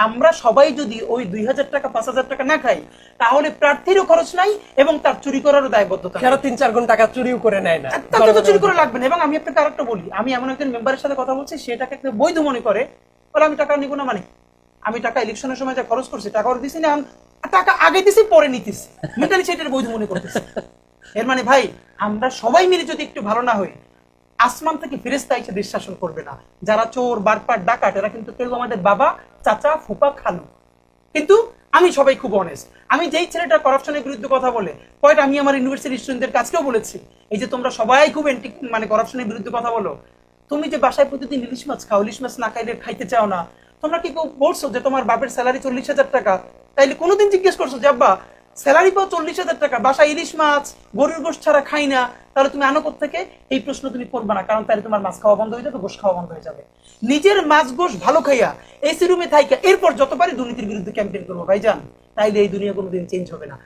আমরা সবাই যদি ওই 2000 টাকা 5000 টাকা না খাই, তাহলে প্রার্থীরও খরচ নাই এবং তার চুরি করারও দায়বদ্ধতা নাই। 3-4 গুণ টাকা চুরিও করে নেয় না, তাকে তো চুরি করে লাগবে না। এবং আমি আপনাকে আরেকটা বলি, আমি এমন একজন মেম্বারের সাথে কথা বলছি, সে টাকা বৈধ মনে করে, বলে আমি টাকা নিব না, মানে আমি টাকা ইলেকশনের সময় যা খরচ করছি টাকা ওর দিছি না, টাকা আগে দিছি পরে নিতেছি, মেন্টালি সেটার বৈধ মনে করতেছি। এর মানে ভাই, আমরা সবাই মিলে যদি একটু ভালো না হই, আসমান থেকে ফেরেশতা এসে দেশ শাসন করবে না। যারা চোর বাটপাট ডাকাত, এরা কিন্তু কেউ আমাদের বাবা, চাচা, ফুপা, খালু। কিন্তু আমি সবাই খুব অনেস্ট। আমি যেই ছেলেটা করাপশনের বিরুদ্ধে কথা বলে, পয়েন্ট আমি আমার ইউনিভার্সিটি স্টুডেন্টদের কাছেও বলেছি, এই যে তোমরা সবাই খুব এন্টি মানে করাপশনের বিরুদ্ধে কথা বলো, তুমি যে বাসায় প্রতিদিন ইলিশ মাছ খাও, ইলিশ মাছ না খাইলে খাইতে চাও না, তোমরা কি কেউ বলছো যে তোমার বাপের স্যালারি 40,000 টাকা? তাইলে কোনোদিন জিজ্ঞেস করছো যে আব্বা স্যালারি পাও 40,000 টাকা, বাসায় ইলিশ মাছ গরুর গোশ ছাড়া খাই না, তাহলে তুমি আনো থেকে? এই প্রশ্ন তুমি করবে না, কারণ তাহলে তোমার মাছ খাওয়া বন্ধ হয়ে যাবে, গোশ খাওয়া বন্ধ হয়ে যাবে। নিজের মাছ গোশ ভালো খাইয়া এসি রুমে থাইকা এরপর যত পারি দুর্নীতির বিরুদ্ধে ক্যাম্পেইন করবো ভাইজান, তাইলে এই দুনিয়া কোনোদিন চেঞ্জ হবে না।